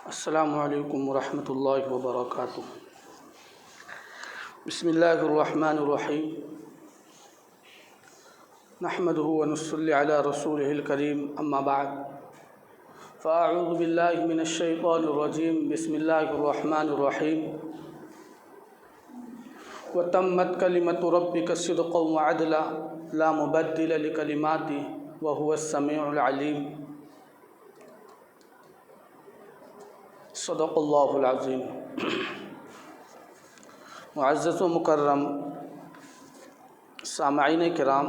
السلام علیکم ورحمۃ اللہ وبرکاتہ۔ بسم اللہ الرحمن الرحیم، نحمدہ ونصلی علی رسولہ الکریم، اما بعد فاعوذ باللہ من الشیطان الرجیم، بسم اللہ الرحمن الرحیم۔ وتمت کلمۃ ربک صدقا وعدلا لا مبدل لکلماتہ وہو السمیع العلیم۔ صدق اللہ العظیم۔ معزز و مکرم سامعین کرام،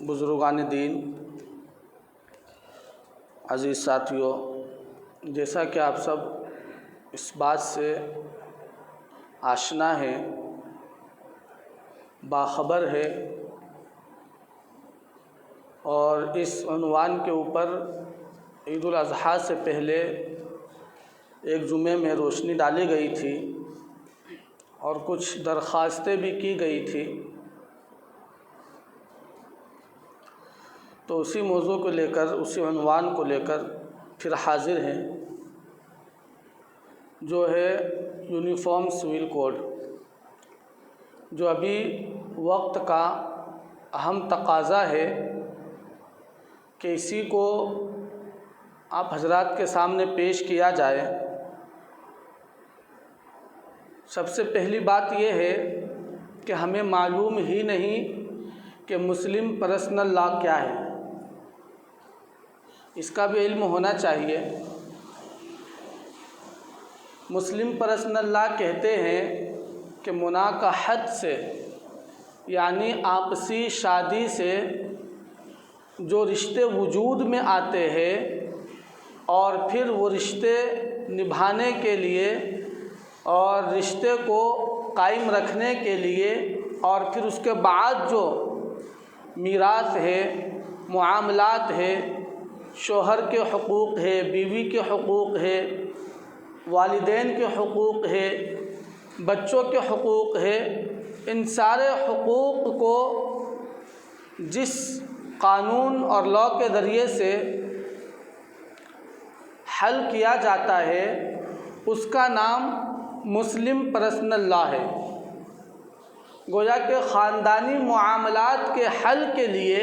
بزرگان دین، عزیز ساتھیوں، جیسا کہ آپ سب اس بات سے آشنا ہیں، باخبر ہے، اور اس عنوان کے اوپر عید الاضحیٰ سے پہلے ایک جمعے میں روشنی ڈالی گئی تھی اور کچھ درخواستیں بھی کی گئی تھی، تو اسی موضوع کو لے کر، اسی عنوان کو لے کر پھر حاضر ہیں، جو ہے یونیفارم سول کوڈ، جو ابھی وقت کا اہم تقاضا ہے کہ اسی کو آپ حضرات کے سامنے پیش کیا جائے۔ سب سے پہلی بات یہ ہے کہ ہمیں معلوم ہی نہیں کہ مسلم پرسنل لا کیا ہے، اس کا بھی علم ہونا چاہیے۔ مسلم پرسنل لا کہتے ہیں کہ مناکحت سے، یعنی آپسی شادی سے جو رشتے وجود میں آتے ہیں اور پھر وہ رشتے نبھانے کے لیے اور رشتے کو قائم رکھنے کے لیے، اور پھر اس کے بعد جو میراث ہے، معاملات ہے، شوہر کے حقوق ہے، بیوی کے حقوق ہے، والدین کے حقوق ہے، بچوں کے حقوق ہے، ان سارے حقوق کو جس قانون اور لا کے ذریعے سے حل کیا جاتا ہے، اس کا نام مسلم پرسنل لا ہے۔ گویا کہ خاندانی معاملات کے حل کے لیے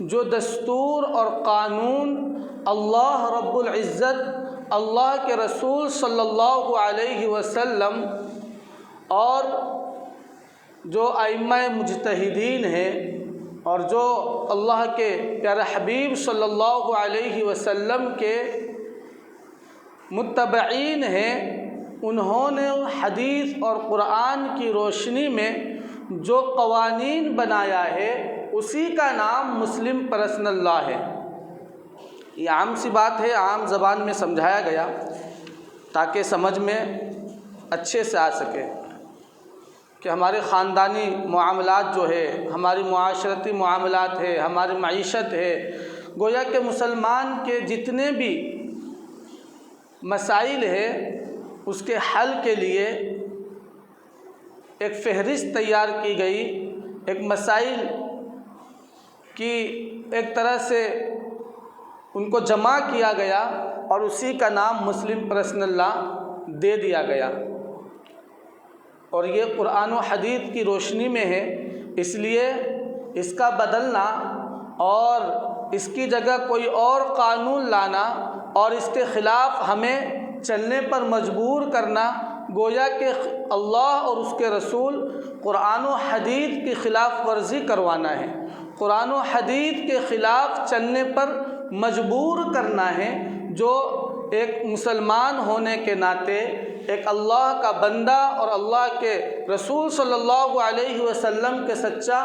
جو دستور اور قانون اللہ رب العزت، اللہ کے رسول صلی اللہ علیہ وسلم اور جو ائمہ مجتہدین ہیں اور جو اللہ کے پیارے حبیب صلی اللہ علیہ وسلم کے متبعین ہیں، انہوں نے حدیث اور قرآن کی روشنی میں جو قوانین بنایا ہے، اسی کا نام مسلم پرسنل لا ہے۔ یہ عام سی بات ہے، عام زبان میں سمجھایا گیا تاکہ سمجھ میں اچھے سے آ سکے کہ ہمارے خاندانی معاملات جو ہے، ہماری معاشرتی معاملات ہے، ہماری معیشت ہے، گویا کہ مسلمان کے جتنے بھی مسائل ہیں، اس کے حل کے لیے ایک فہرست تیار کی گئی، ایک مسائل کی ایک طرح سے ان کو جمع کیا گیا اور اسی کا نام مسلم پرسنل لا دے دیا گیا۔ اور یہ قرآن و حدیث کی روشنی میں ہے، اس لیے اس کا بدلنا اور اس کی جگہ کوئی اور قانون لانا اور اس کے خلاف ہمیں چلنے پر مجبور کرنا، گویا کہ اللہ اور اس کے رسول قرآن و حدیث کی خلاف ورزی کروانا ہے، قرآن و حدیث کے خلاف چلنے پر مجبور کرنا ہے، جو ایک مسلمان ہونے کے ناطے، ایک اللہ کا بندہ اور اللہ کے رسول صلی اللہ علیہ وسلم کے سچا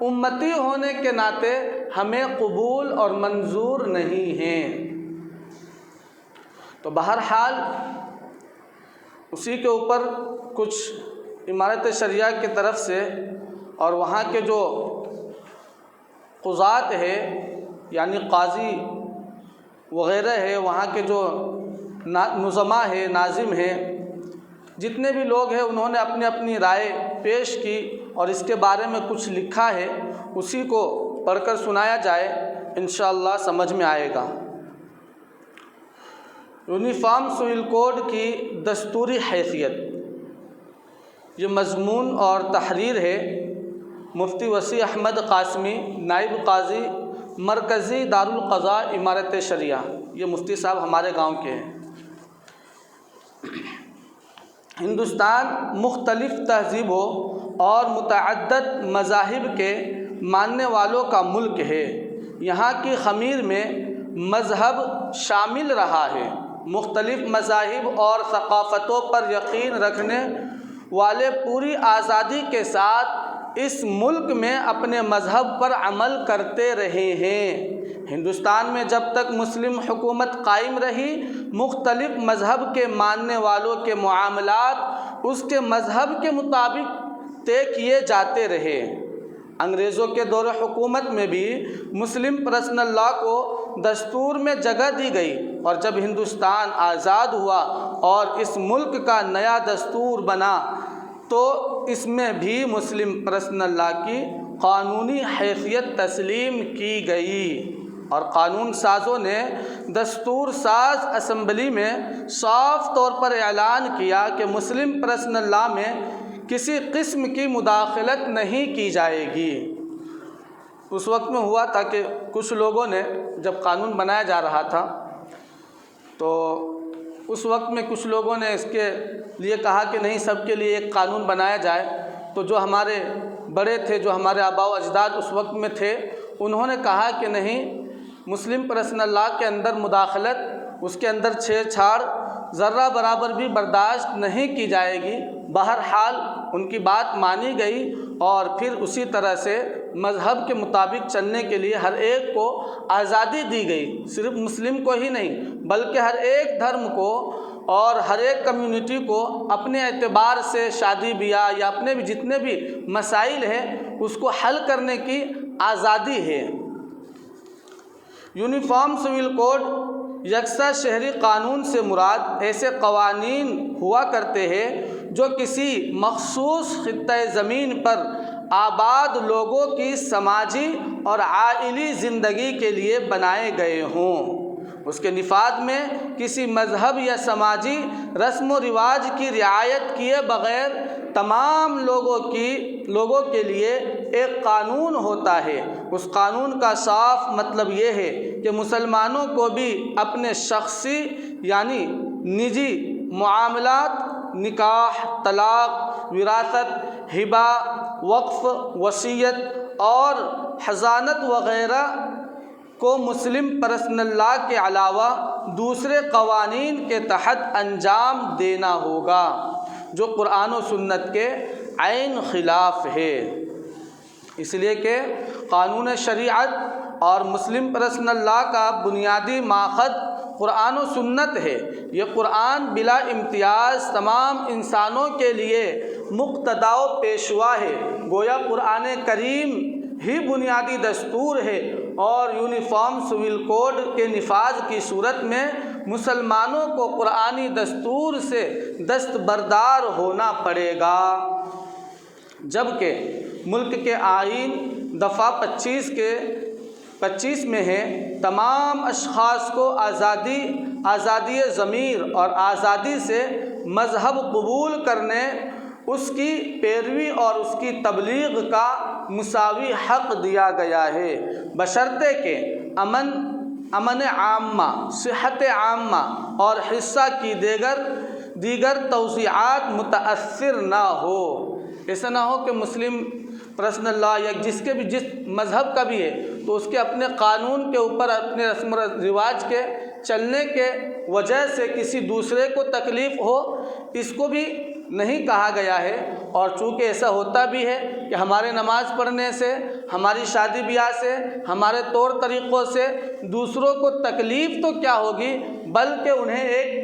امتی ہونے کے ناطے ہمیں قبول اور منظور نہیں ہیں۔ تو بہرحال اسی کے اوپر کچھ امارت شریعہ کی طرف سے اور وہاں کے جو قضات ہے، یعنی قاضی وغیرہ ہے، وہاں کے جو نظماء ہے، ناظم ہیں، جتنے بھی لوگ ہیں، انہوں نے اپنی اپنی رائے پیش کی اور اس کے بارے میں کچھ لکھا ہے، اسی کو پڑھ کر سنایا جائے، انشاءاللہ سمجھ میں آئے گا۔ یونیفارم سول کوڈ کی دستوری حیثیت، یہ مضمون اور تحریر ہے مفتی وسیع احمد قاسمی، نائب قاضی مرکزی دارالقضاء امارت شریعہ۔ یہ مفتی صاحب ہمارے گاؤں کے ہیں۔ ہندوستان مختلف تہذیبوں اور متعدد مذاہب کے ماننے والوں کا ملک ہے۔ یہاں کی خمیر میں مذہب شامل رہا ہے۔ مختلف مذاہب اور ثقافتوں پر یقین رکھنے والے پوری آزادی کے ساتھ اس ملک میں اپنے مذہب پر عمل کرتے رہے ہیں۔ ہندوستان میں جب تک مسلم حکومت قائم رہی، مختلف مذہب کے ماننے والوں کے معاملات اس کے مذہب کے مطابق طے کیے جاتے رہے۔ انگریزوں کے دور حکومت میں بھی مسلم پرسنل لاء کو دستور میں جگہ دی گئی، اور جب ہندوستان آزاد ہوا اور اس ملک کا نیا دستور بنا تو اس میں بھی مسلم پرسنل لاء کی قانونی حیثیت تسلیم کی گئی، اور قانون سازوں نے دستور ساز اسمبلی میں صاف طور پر اعلان کیا کہ مسلم پرسنل لاء میں کسی قسم کی مداخلت نہیں کی جائے گی۔ اس وقت میں ہوا تھا کہ کچھ لوگوں نے جب قانون بنایا جا رہا تھا تو اس وقت میں کچھ لوگوں نے اس کے لیے کہا کہ نہیں، سب کے لیے ایک قانون بنایا جائے۔ تو جو ہمارے بڑے تھے، جو ہمارے آباء و اجداد اس وقت میں تھے، انہوں نے کہا کہ نہیں، مسلم پرسنل لاء کے اندر مداخلت، اس کے اندر چھیڑ چھاڑ ذرہ برابر بھی برداشت نہیں کی جائے گی۔ بہرحال ان کی بات مانی گئی، اور پھر اسی طرح سے مذہب کے مطابق چلنے کے لیے ہر ایک کو آزادی دی گئی۔ صرف مسلم کو ہی نہیں بلکہ ہر ایک دھرم کو اور ہر ایک کمیونٹی کو اپنے اعتبار سے شادی بیاہ یا اپنے بھی جتنے بھی مسائل ہیں اس کو حل کرنے کی آزادی ہے۔ یونیفارم سول کوڈ یکساں شہری قانون سے مراد ایسے قوانین ہوا کرتے ہیں جو کسی مخصوص خطۂ زمین پر آباد لوگوں کی سماجی اور عائلی زندگی کے لیے بنائے گئے ہوں۔ اس کے نفاذ میں کسی مذہب یا سماجی رسم و رواج کی رعایت کیے بغیر تمام لوگوں کے لیے ایک قانون ہوتا ہے۔ اس قانون کا صاف مطلب یہ ہے کہ مسلمانوں کو بھی اپنے شخصی یعنی نجی معاملات، نکاح، طلاق، وراثت، ہبہ، وقف، وصیت اور حضانت وغیرہ کو مسلم پرسنل لاء کے علاوہ دوسرے قوانین کے تحت انجام دینا ہوگا، جو قرآن و سنت کے عین خلاف ہے۔ اس لیے کہ قانون شریعت اور مسلم پرسنل لاء کا بنیادی ماخذ قرآن و سنت ہے۔ یہ قرآن بلا امتیاز تمام انسانوں کے لیے مقتدا و پیشوا ہے۔ گویا قرآن کریم ہی بنیادی دستور ہے، اور یونیفارم سول کوڈ کے نفاذ کی صورت میں مسلمانوں کو قرآنی دستور سے دستبردار ہونا پڑے گا، جبکہ ملک کے آئین دفعہ 25 میں ہے تمام اشخاص کو آزادی ضمیر اور آزادی سے مذہب قبول کرنے، اس کی پیروی اور اس کی تبلیغ کا مساوی حق دیا گیا ہے، بشرطے کہ امن عامہ، صحت عامہ اور حصہ کی دیگر توسیعات متاثر نہ ہو۔ ایسا نہ ہو کہ مسلم پرسنل لاء یا جس مذہب کا بھی ہے تو اس کے اپنے قانون کے اوپر اپنے رسم و رواج کے چلنے کے وجہ سے کسی دوسرے کو تکلیف ہو، اس کو بھی نہیں کہا گیا ہے۔ اور چونکہ ایسا ہوتا بھی ہے کہ ہمارے نماز پڑھنے سے، ہماری شادی بیاہ سے، ہمارے طور طریقوں سے دوسروں کو تکلیف تو کیا ہوگی، بلکہ انہیں ایک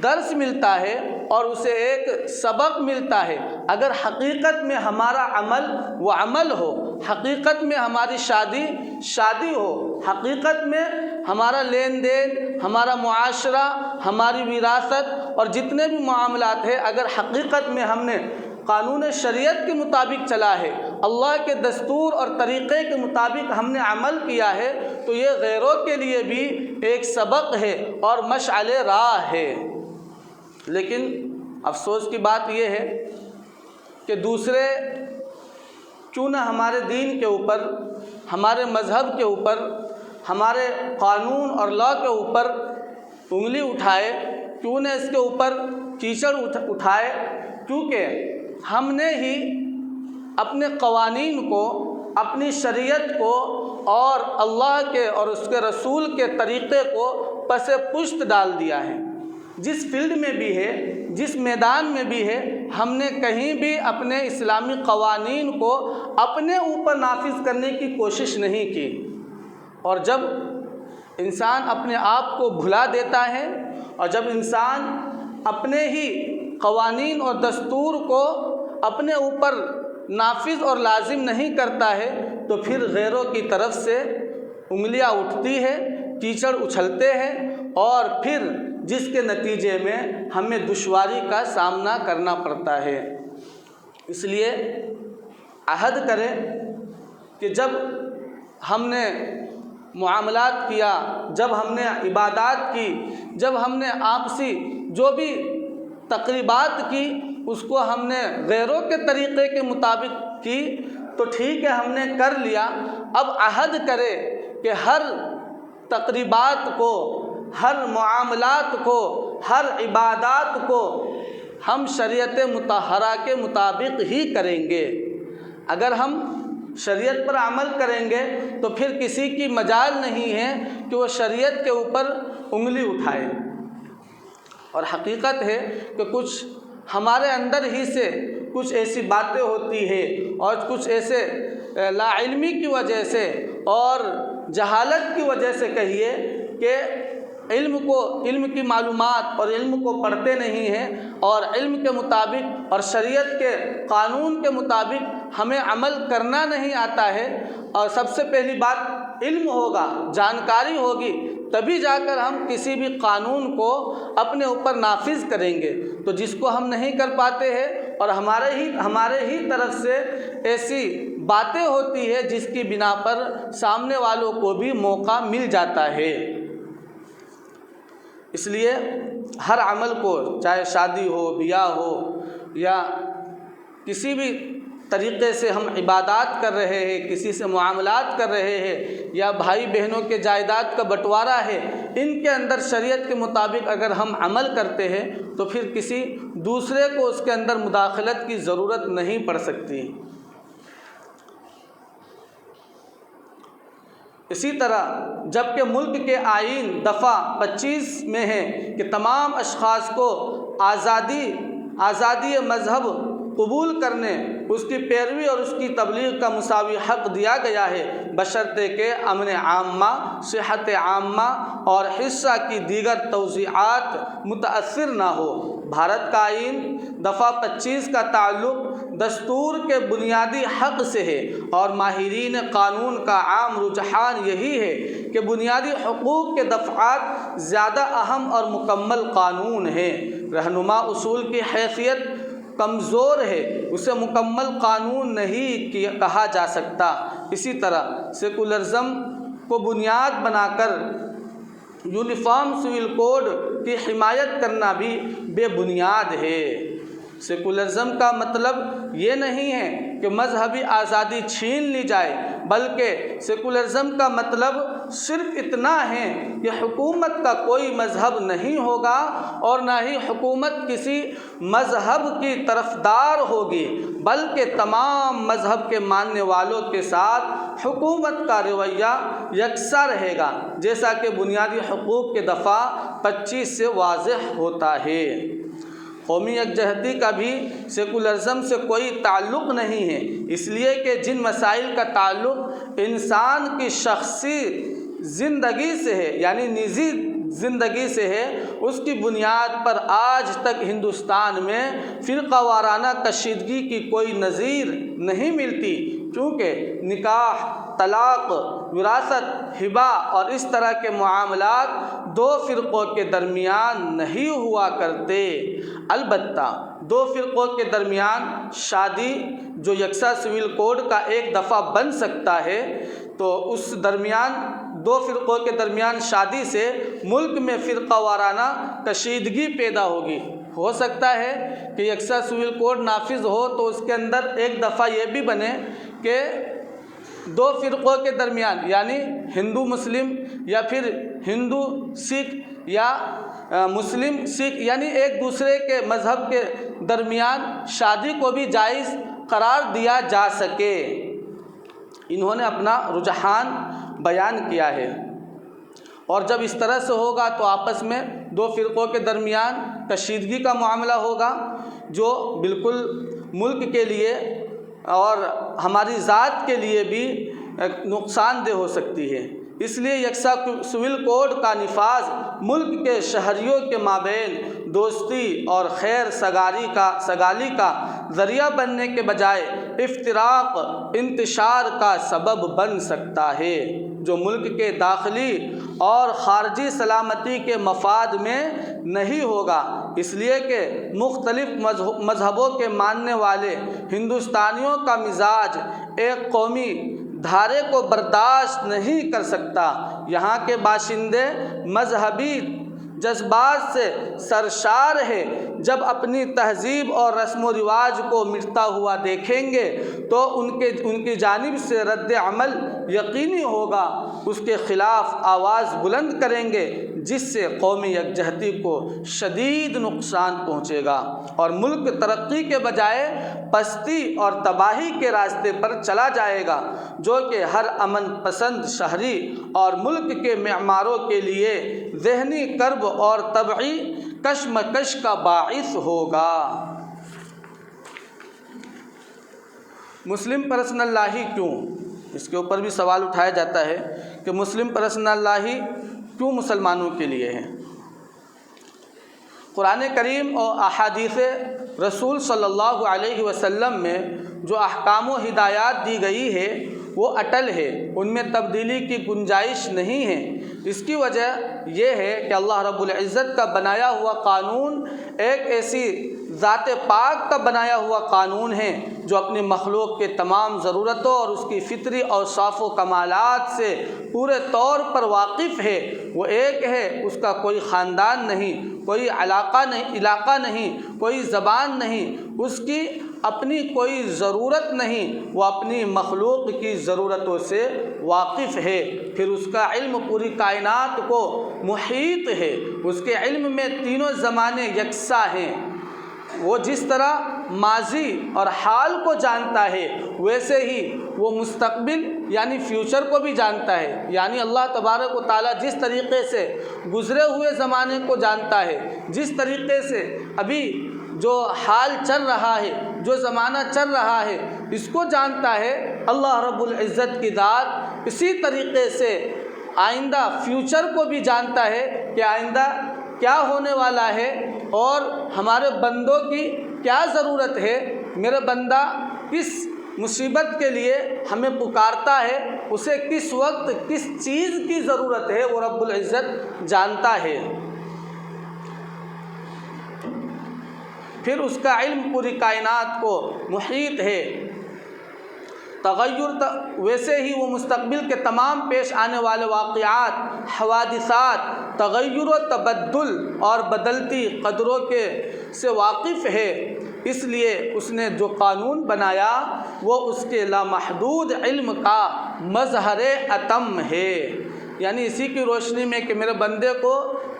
درس ملتا ہے اور اسے ایک سبق ملتا ہے۔ اگر حقیقت میں ہمارا عمل وہ عمل ہو، حقیقت میں ہماری شادی ہو، حقیقت میں ہمارا لین دین، ہمارا معاشرہ، ہماری وراثت اور جتنے بھی معاملات ہیں، اگر حقیقت میں ہم نے قانون شریعت کے مطابق چلا ہے، اللہ کے دستور اور طریقے کے مطابق ہم نے عمل کیا ہے، تو یہ غیروں کے لیے بھی ایک سبق ہے اور مشعل راہ ہے۔ لیکن افسوس کی بات یہ ہے کہ دوسرے کیوں نہ ہمارے دین کے اوپر، ہمارے مذہب کے اوپر، ہمارے قانون اور لا کے اوپر انگلی اٹھائے، کیوں نہ اس کے اوپر کیچڑ اٹھائے، کیونکہ ہم نے ہی اپنے قوانین کو، اپنی شریعت کو اور اللہ کے اور اس کے رسول کے طریقے کو پس پشت ڈال دیا ہے۔ جس فیلڈ میں بھی ہے، جس میدان میں بھی ہے، ہم نے کہیں بھی اپنے اسلامی قوانین کو اپنے اوپر نافذ کرنے کی کوشش نہیں کی۔ اور جب انسان اپنے آپ کو بھلا دیتا ہے اور جب انسان اپنے ہی قوانین اور دستور کو اپنے اوپر نافذ اور لازم نہیں کرتا ہے تو پھر غیروں کی طرف سے انگلیاں اٹھتی ہے، کیچڑ اچھلتے ہیں اور پھر جس کے نتیجے میں ہمیں دشواری کا سامنا کرنا پڑتا ہے۔ اس لیے عہد کریں کہ جب ہم نے معاملات کیا، جب ہم نے عبادات کی، جب ہم نے آپسی جو بھی تقریبات کی، اس کو ہم نے غیروں کے طریقے کے مطابق کی تو ٹھیک ہے، ہم نے کر لیا۔ اب عہد کرے کہ ہر تقریبات کو، ہر معاملات کو، ہر عبادات کو ہم شریعت مطہرہ کے مطابق ہی کریں گے۔ اگر ہم شریعت پر عمل کریں گے تو پھر کسی کی مجال نہیں ہے کہ وہ شریعت کے اوپر انگلی اٹھائے۔ اور حقیقت ہے کہ کچھ ہمارے اندر ہی سے کچھ ایسی باتیں ہوتی ہیں اور کچھ ایسے لا علمی کی وجہ سے اور جہالت کی وجہ سے کہیے کہ علم کی معلومات اور علم کو پڑھتے نہیں ہیں اور علم کے مطابق اور شریعت کے قانون کے مطابق ہمیں عمل کرنا نہیں آتا ہے۔ اور سب سے پہلی بات علم ہوگا، جانکاری ہوگی، تبھی جا کر ہم کسی بھی قانون کو اپنے اوپر نافذ کریں گے۔ تو جس کو ہم نہیں کر پاتے ہیں اور ہمارے ہی طرف سے ایسی باتیں ہوتی ہے جس کی بنا پر سامنے والوں کو بھی موقع مل جاتا ہے۔ اس لیے ہر عمل کو، چاہے شادی ہو، بیاہ ہو یا کسی بھی طریقے سے ہم عبادات کر رہے ہیں، کسی سے معاملات کر رہے ہیں یا بھائی بہنوں کے جائیداد کا بٹوارہ ہے، ان کے اندر شریعت کے مطابق اگر ہم عمل کرتے ہیں تو پھر کسی دوسرے کو اس کے اندر مداخلت کی ضرورت نہیں پڑ سکتی۔ اسی طرح جبکہ ملک کے آئین دفعہ 25 میں ہے کہ تمام اشخاص کو آزادی مذہب قبول کرنے، اس کی پیروی اور اس کی تبلیغ کا مساوی حق دیا گیا ہے، بشرطے کہ امن عامہ، صحت عامہ اور حصہ کی دیگر توضیعات متاثر نہ ہو۔ بھارت کا آئین دفعہ 25 کا تعلق دستور کے بنیادی حق سے ہے اور ماہرین قانون کا عام رجحان یہی ہے کہ بنیادی حقوق کے دفعات زیادہ اہم اور مکمل قانون ہیں۔ رہنما اصول کی حیثیت کمزور ہے، اسے مکمل قانون نہیں کہا جا سکتا۔ اسی طرح سیکولرزم کو بنیاد بنا کر یونیفارم سول کوڈ کی حمایت کرنا بھی بے بنیاد ہے۔ سیکولرزم کا مطلب یہ نہیں ہے کہ مذہبی آزادی چھین لی جائے، بلکہ سیکولرزم کا مطلب صرف اتنا ہے کہ حکومت کا کوئی مذہب نہیں ہوگا اور نہ ہی حکومت کسی مذہب کی طرفدار ہوگی، بلکہ تمام مذہب کے ماننے والوں کے ساتھ حکومت کا رویہ یکساں رہے گا، جیسا کہ بنیادی حقوق کے دفعہ 25 سے واضح ہوتا ہے۔ قومی یکجہتی کا بھی سیکولرزم سے کوئی تعلق نہیں ہے، اس لیے کہ جن مسائل کا تعلق انسان کی شخصی زندگی سے ہے، یعنی نجی زندگی سے ہے، اس کی بنیاد پر آج تک ہندوستان میں فرقہ وارانہ کشیدگی کی کوئی نظیر نہیں ملتی، کیونکہ نکاح، طلاق، وراثت، ہبہ اور اس طرح کے معاملات دو فرقوں کے درمیان نہیں ہوا کرتے۔ البتہ دو فرقوں کے درمیان شادی جو یکساں سول کوڈ کا ایک دفعہ بن سکتا ہے، تو اس درمیان دو فرقوں کے درمیان شادی سے ملک میں فرقہ وارانہ کشیدگی پیدا ہوگی۔ ہو سکتا ہے کہ یکساں سول کوڈ نافذ ہو تو اس کے اندر ایک دفعہ یہ بھی بنے کہ دو فرقوں کے درمیان، یعنی ہندو مسلم یا پھر ہندو سکھ یا مسلم سکھ، یعنی ایک دوسرے کے مذہب کے درمیان شادی کو بھی جائز قرار دیا جا سکے۔ انہوں نے اپنا رجحان بیان کیا ہے، اور جب اس طرح سے ہوگا تو آپس میں دو فرقوں کے درمیان کشیدگی کا معاملہ ہوگا، جو بالکل ملک کے لیے اور ہماری ذات کے لیے بھی نقصان دہ ہو سکتی ہے۔ اس لیے یکساں سول کوڈ کا نفاذ ملک کے شہریوں کے مابین دوستی اور خیر سگالی کا ذریعہ بننے کے بجائے افتراق انتشار کا سبب بن سکتا ہے، جو ملک کے داخلی اور خارجی سلامتی کے مفاد میں نہیں ہوگا۔ اس لیے کہ مختلف مذہبوں کے ماننے والے ہندوستانیوں کا مزاج ایک قومی دھارے کو برداشت نہیں کر سکتا۔ یہاں کے باشندے مذہبی جذبات سے سرشار ہے، جب اپنی تہذیب اور رسم و رواج کو مٹتا ہوا دیکھیں گے تو ان کی جانب سے رد عمل یقینی ہوگا، اس کے خلاف آواز بلند کریں گے، جس سے قومی یکجہتی کو شدید نقصان پہنچے گا اور ملک ترقی کے بجائے پستی اور تباہی کے راستے پر چلا جائے گا، جو کہ ہر امن پسند شہری اور ملک کے معماروں کے لیے ذہنی کرب اور طبعی کشمکش کا باعث ہوگا۔ مسلم پرسنل لا ہی کیوں؟ اس کے اوپر بھی سوال اٹھایا جاتا ہے کہ مسلم پرسنل لا ہی کیوں مسلمانوں کے لیے ہے؟ قرآن کریم اور احادیث رسول صلی اللہ علیہ وسلم میں جو احکام و ہدایات دی گئی ہے وہ اٹل ہے، ان میں تبدیلی کی گنجائش نہیں ہے۔ اس کی وجہ یہ ہے کہ اللہ رب العزت کا بنایا ہوا قانون ایک ایسی ذات پاک کا بنایا ہوا قانون ہے جو اپنی مخلوق کے تمام ضرورتوں اور اس کی فطری اوصاف و کمالات سے پورے طور پر واقف ہے۔ وہ ایک ہے، اس کا کوئی خاندان نہیں، کوئی علاقہ نہیں، کوئی زبان نہیں، اس کی اپنی کوئی ضرورت نہیں، وہ اپنی مخلوق کی ضرورتوں سے واقف ہے۔ پھر اس کا علم پوری کائنات کو محیط ہے، اس کے علم میں تینوں زمانے یکساں ہیں۔ وہ جس طرح ماضی اور حال کو جانتا ہے ویسے ہی وہ مستقبل یعنی فیوچر کو بھی جانتا ہے، یعنی اللہ تبارک و تعالیٰ جس طریقے سے گزرے ہوئے زمانے کو جانتا ہے، جس طریقے سے ابھی جو حال چل رہا ہے، جو زمانہ چل رہا ہے، اس کو جانتا ہے اللہ رب العزت کی ذات۔ اسی طریقے سے آئندہ فیوچر کو بھی جانتا ہے کہ آئندہ کیا ہونے والا ہے اور ہمارے بندوں کی کیا ضرورت ہے، میرا بندہ کس مصیبت کے لیے ہمیں پکارتا ہے، اسے کس وقت کس چیز کی ضرورت ہے، وہ رب العزت جانتا ہے۔ پھر اس کا علم پوری کائنات کو محیط ہے۔ ویسے ہی وہ مستقبل کے تمام پیش آنے والے واقعات، حوادثات، تغیر و تبدل اور بدلتی قدروں سے واقف ہے۔ اس لیے اس نے جو قانون بنایا وہ اس کے لامحدود علم کا مظہر اتم ہے، یعنی اسی کی روشنی میں کہ میرے بندے کو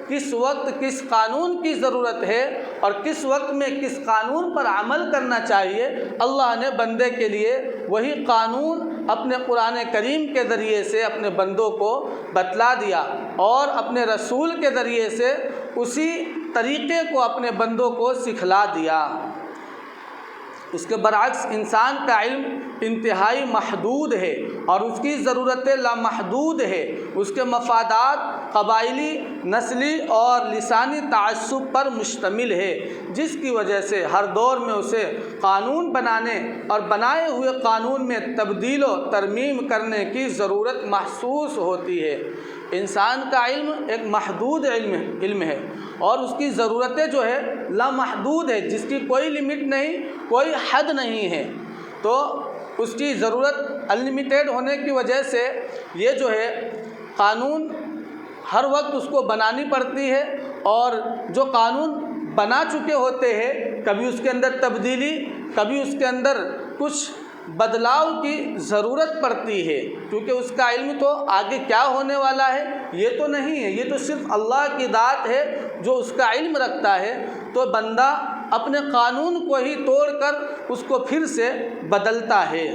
کس وقت کس قانون کی ضرورت ہے اور کس وقت میں کس قانون پر عمل کرنا چاہیے، اللہ نے بندے کے لیے وہی قانون اپنے قرآن کریم کے ذریعے سے اپنے بندوں کو بتلا دیا اور اپنے رسول کے ذریعے سے اسی طریقے کو اپنے بندوں کو سکھلا دیا۔ اس کے برعکس انسان کا علم انتہائی محدود ہے اور اس کی ضرورتیں لامحدود ہے۔ اس کے مفادات قبائلی، نسلی اور لسانی تعصب پر مشتمل ہے، جس کی وجہ سے ہر دور میں اسے قانون بنانے اور بنائے ہوئے قانون میں تبدیل و ترمیم کرنے کی ضرورت محسوس ہوتی ہے۔ انسان کا علم ایک محدود علم ہے اور اس کی ضرورتیں جو ہے لامحدود ہے، جس کی کوئی لمٹ نہیں، کوئی حد نہیں ہے۔ تو اس کی ضرورت انلمیٹیڈ ہونے کی وجہ سے یہ جو ہے قانون ہر وقت اس کو بنانی پڑتی ہے، اور جو قانون بنا چکے ہوتے ہیں کبھی اس کے اندر تبدیلی، کبھی اس کے اندر کچھ بدلاؤ کی ضرورت پڑتی ہے، کیونکہ اس کا علم تو آگے کیا ہونے والا ہے یہ تو نہیں ہے، یہ تو صرف اللہ کی ذات ہے جو اس کا علم رکھتا ہے۔ تو بندہ اپنے قانون کو ہی توڑ کر اس کو پھر سے بدلتا ہے۔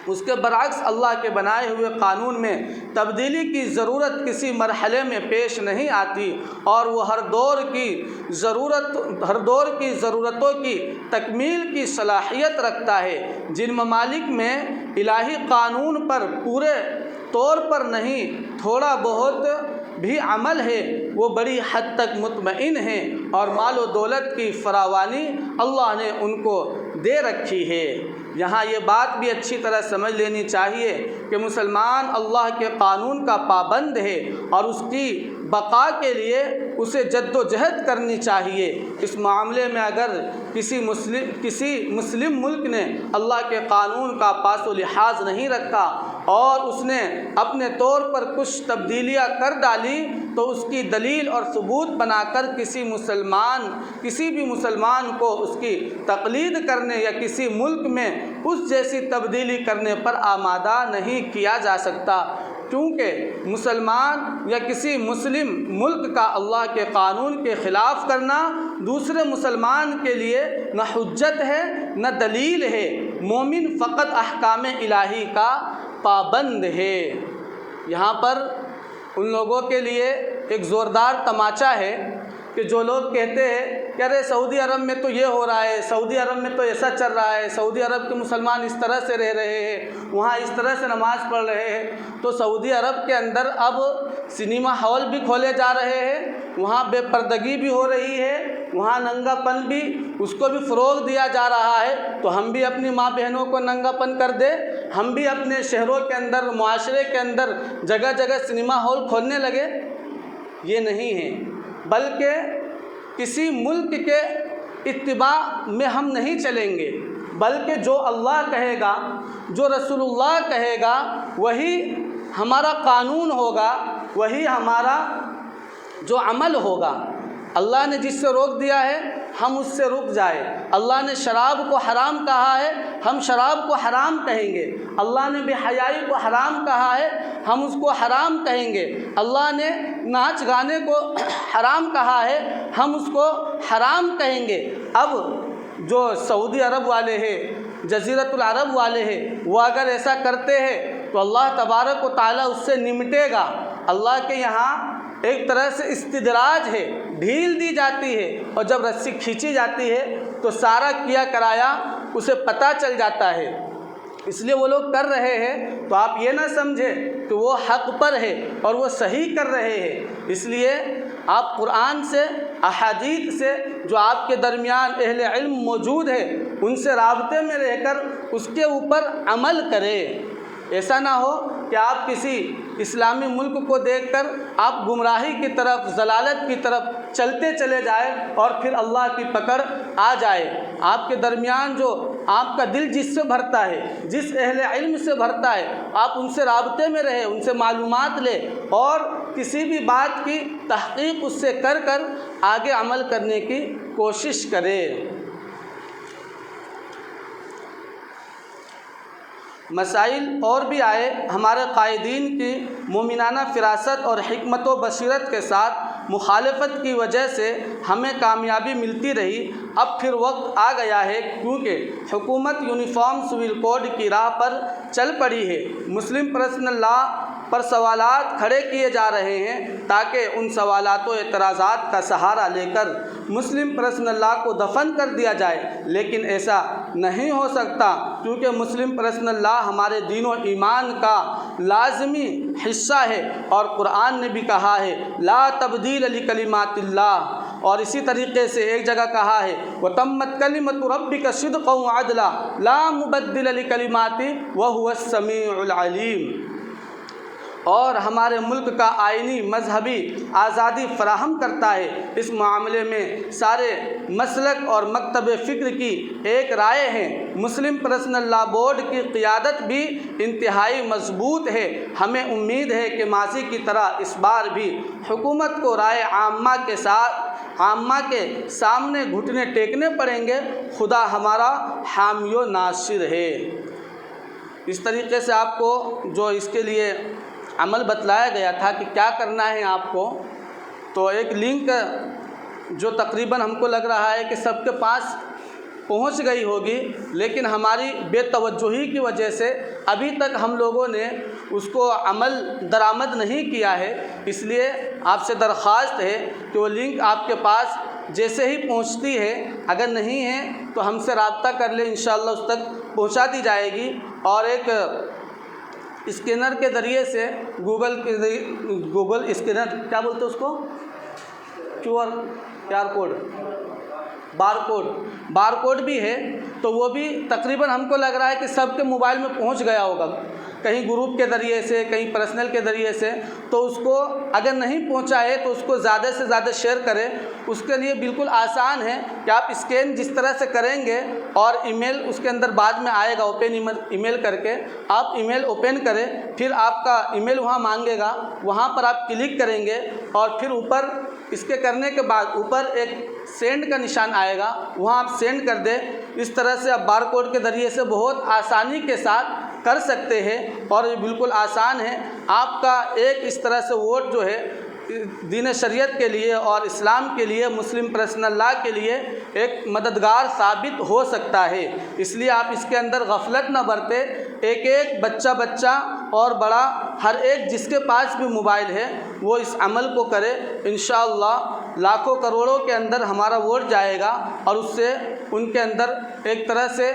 اس کے برعکس اللہ کے بنائے ہوئے قانون میں تبدیلی کی ضرورت کسی مرحلے میں پیش نہیں آتی، اور وہ ہر دور کی ضرورتوں کی تکمیل کی صلاحیت رکھتا ہے۔ جن ممالک میں الہی قانون پر پورے طور پر نہیں تھوڑا بہت بھی عمل ہے وہ بڑی حد تک مطمئن ہیں، اور مال و دولت کی فراوانی اللہ نے ان کو دے رکھی ہے۔ یہاں یہ بات بھی اچھی طرح سمجھ لینی چاہیے کہ مسلمان اللہ کے قانون کا پابند ہے، اور اس کی بقا کے لیے اسے جد و جہد کرنی چاہیے۔ اس معاملے میں اگر کسی مسلم ملک نے اللہ کے قانون کا پاس و لحاظ نہیں رکھا اور اس نے اپنے طور پر کچھ تبدیلیاں کر ڈالی تو اس کی دلیل اور ثبوت بنا کر کسی بھی مسلمان کو اس کی تقلید کرنے یا کسی ملک میں اس جیسی تبدیلی کرنے پر آمادہ نہیں کیا جا سکتا، کیونکہ مسلمان یا کسی مسلم ملک کا اللہ کے قانون کے خلاف کرنا دوسرے مسلمان کے لیے نہ حجت ہے نہ دلیل ہے۔ مومن فقط احکام الہی کا پابند ہے۔ یہاں پر ان لوگوں کے لیے ایک زوردار تماچا ہے کہ جو لوگ کہتے ہیں کہ ارے سعودی عرب میں تو یہ ہو رہا ہے، سعودی عرب میں تو ایسا چل رہا ہے، سعودی عرب کے مسلمان اس طرح سے رہ رہے ہیں، وہاں اس طرح سے نماز پڑھ رہے ہیں، تو سعودی عرب کے اندر اب سنیما ہال بھی کھولے جا رہے ہیں، وہاں بے پردگی بھی ہو رہی ہے، وہاں ننگا پن بھی اس کو بھی فروغ دیا جا رہا ہے، تو ہم بھی اپنی ماں بہنوں کو ننگا پن کر دیں، ہم بھی اپنے شہروں کے اندر معاشرے کے اندر جگہ جگہ سنیما ہال کھولنے لگے۔ یہ نہیں ہے، بلکہ کسی ملک کے اتباع میں ہم نہیں چلیں گے، بلکہ جو اللہ کہے گا، جو رسول اللہ کہے گا وہی ہمارا قانون ہوگا، وہی ہمارا جو عمل ہوگا۔ اللہ نے جس سے روک دیا ہے ہم اس سے رک جائے، اللہ نے شراب کو حرام کہا ہے ہم شراب کو حرام کہیں گے، اللہ نے بے حیائی کو حرام کہا ہے ہم اس کو حرام کہیں گے، اللہ نے ناچ گانے کو حرام کہا ہے ہم اس کو حرام کہیں گے۔ اب جو سعودی عرب والے ہیں، جزیرۃ العرب والے ہیں، وہ اگر ایسا کرتے ہیں تو اللہ تبارک و تعالیٰ اس سے نمٹے گا۔ اللہ کے یہاں ایک طرح سے استدراج ہے، ڈھیل دی جاتی ہے، اور جب رسی کھینچی جاتی ہے تو سارا کیا کرایا اسے پتہ چل جاتا ہے، اس لیے وہ لوگ کر رہے ہیں۔ تو آپ یہ نہ سمجھیں کہ وہ حق پر ہے اور وہ صحیح کر رہے ہیں، اس لیے آپ قرآن سے، احادیث سے جو آپ کے درمیان اہل علم موجود ہے ان سے رابطے میں رہ کر اس کے اوپر عمل کریں۔ ایسا نہ ہو کہ آپ کسی اسلامی ملک کو دیکھ کر آپ گمراہی کی طرف، ضلالت کی طرف چلتے چلے جائیں اور پھر اللہ کی پکڑ آ جائے۔ آپ کے درمیان جو آپ کا دل جس سے بھرتا ہے، جس اہل علم سے بھرتا ہے، آپ ان سے رابطے میں رہیں، ان سے معلومات لیں اور کسی بھی بات کی تحقیق اس سے کر آگے عمل کرنے کی کوشش کریں۔ مسائل اور بھی آئے، ہمارے قائدین کی مومنانہ فراست اور حکمت و بصیرت کے ساتھ مخالفت کی وجہ سے ہمیں کامیابی ملتی رہی۔ اب پھر وقت آ گیا ہے، کیونکہ حکومت یونیفارم سول کوڈ کی راہ پر چل پڑی ہے۔ مسلم پرسنل لا پر سوالات کھڑے کیے جا رہے ہیں تاکہ ان سوالات و اعتراضات کا سہارا لے کر مسلم پرسنل لا کو دفن کر دیا جائے، لیکن ایسا نہیں ہو سکتا، کیونکہ مسلم پرسنل لا ہمارے دین و ایمان کا لازمی حصہ ہے، اور قرآن نے بھی کہا ہے لا تبدیل لکلمات اللہ، اور اسی طریقے سے ایک جگہ کہا ہے وَتَمَّتْ كَلِمَةُ رَبِّكَ صِدْقًا وَعَدْلًا لَا مُبَدِّلَ لِكَلِمَاتِهِ وَهُوَ السَّمِيعُ الْعَلِيمُ۔ اور ہمارے ملک کا آئینی مذہبی آزادی فراہم کرتا ہے۔ اس معاملے میں سارے مسلک اور مکتب فکر کی ایک رائے ہے۔ مسلم پرسنل لا بورڈ کی قیادت بھی انتہائی مضبوط ہے۔ ہمیں امید ہے کہ ماضی کی طرح اس بار بھی حکومت کو رائے عامہ کے سامنے گھٹنے ٹیکنے پڑیں گے۔ خدا ہمارا حامی و ناصر ہے۔ اس طریقے سے آپ کو جو اس کے لیے عمل بتلایا گیا تھا کہ کیا کرنا ہے آپ کو، تو ایک لنک جو تقریباً ہم کو لگ رہا ہے کہ سب کے پاس پہنچ گئی ہوگی، لیکن ہماری بے توجہی کی وجہ سے ابھی تک ہم لوگوں نے اس کو عمل درآمد نہیں کیا ہے۔ اس لیے آپ سے درخواست ہے کہ وہ لنک آپ کے پاس جیسے ہی پہنچتی ہے، اگر نہیں ہے تو ہم سے رابطہ کر لیں، انشاءاللہ اس تک پہنچا دی جائے گی، اور ایک اسکینر کے ذریعے سے گوگل اسکینر کیا بولتے ہیں اس کو، بار کوڈ بھی ہے، تو وہ بھی تقریباً ہم کو لگ رہا ہے کہ سب کے موبائل میں پہنچ گیا ہوگا، کہیں گروپ کے ذریعے سے، کہیں پرسنل کے ذریعے سے۔ تو اس کو اگر نہیں پہنچا ہے تو اس کو زیادہ سے زیادہ شیئر کریں۔ اس کے لیے بالکل آسان ہے کہ آپ اسکین جس طرح سے کریں گے اور ای میل اس کے اندر بعد میں آئے گا، اوپن ای میل کر کے آپ ای میل اوپن کریں، پھر آپ کا ای میل وہاں مانگے گا، وہاں پر آپ کلک کریں گے، اور پھر اوپر اس کے کرنے کے بعد اوپر ایک سینڈ کا نشان آئے گا، وہاں آپ سینڈ کر دیں۔ اس طرح سے آپ بار کوڈ کے ذریعے سے بہت آسانی کے ساتھ کر سکتے ہیں، اور یہ بالکل آسان ہے۔ آپ کا ایک اس طرح سے ووٹ جو ہے دین شریعت کے لیے اور اسلام کے لیے، مسلم پرسنل لا کے لیے ایک مددگار ثابت ہو سکتا ہے۔ اس لیے آپ اس کے اندر غفلت نہ برتے، ایک بچہ اور بڑا، ہر ایک جس کے پاس بھی موبائل ہے وہ اس عمل کو کرے۔ انشاءاللہ لاکھوں کروڑوں کے اندر ہمارا ووٹ جائے گا، اور اس سے ان کے اندر ایک طرح سے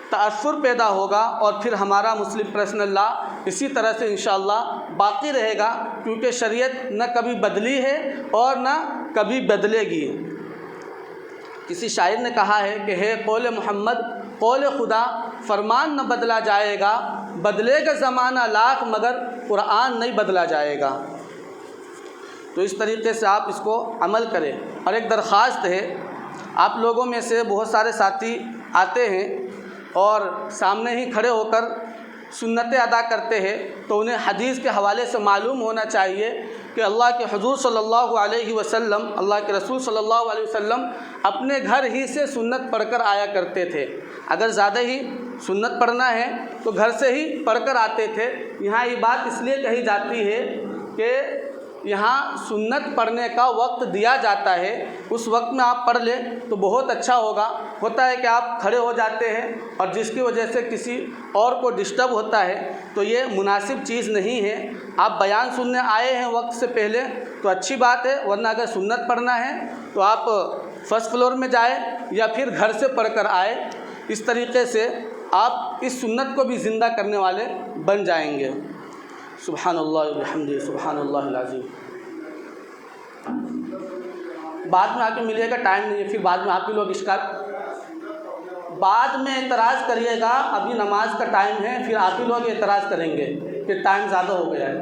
تأثر پیدا ہوگا، اور پھر ہمارا مسلم پرسنل لا اسی طرح سے انشاءاللہ باقی رہے گا، کیونکہ شریعت نہ کبھی بدلی ہے اور نہ کبھی بدلے گی۔ کسی شاعر نے کہا ہے کہ ہے قول محمد قول خدا، فرمان نہ بدلا جائے گا، بدلے گا زمانہ لاکھ مگر قرآن نہیں بدلا جائے گا۔ تو اس طریقے سے آپ اس کو عمل کریں۔ اور ایک درخواست ہے، آپ لوگوں میں سے بہت سارے ساتھی آتے ہیں اور سامنے ہی کھڑے ہو کر سنتیں ادا کرتے ہیں، تو انہیں حدیث کے حوالے سے معلوم ہونا چاہیے کہ اللہ کے حضور صلی اللہ علیہ وسلم، اللہ کے رسول صلی اللہ علیہ وسلم اپنے گھر ہی سے سنت پڑھ کر آیا کرتے تھے۔ اگر زیادہ ہی سنت پڑھنا ہے تو گھر سے ہی پڑھ کر آتے تھے۔ یہاں یہ بات اس لیے کہی جاتی ہے کہ یہاں سنت پڑھنے کا وقت دیا جاتا ہے، اس وقت میں آپ پڑھ لیں تو بہت اچھا ہوگا۔ ہوتا ہے کہ آپ کھڑے ہو جاتے ہیں اور جس کی وجہ سے کسی اور کو ڈسٹرب ہوتا ہے، تو یہ مناسب چیز نہیں ہے۔ آپ بیان سننے آئے ہیں وقت سے پہلے تو اچھی بات ہے، ورنہ اگر سنت پڑھنا ہے تو آپ فرسٹ فلور میں جائیں یا پھر گھر سے پڑھ کر آئے۔ اس طریقے سے آپ اس سنت کو بھی زندہ کرنے والے بن جائیں گے۔ سبحان اللہ وبحمدہ، سبحان اللہ العظیم۔ بعد میں آ کے ملے گا، ٹائم نہیں ہے، پھر بعد میں آپ ہی لوگ بعد میں اعتراض کریے گا، ابھی نماز کا ٹائم ہے، پھر آپ ہی لوگ اعتراض کریں گے کہ ٹائم زیادہ ہو گیا ہے۔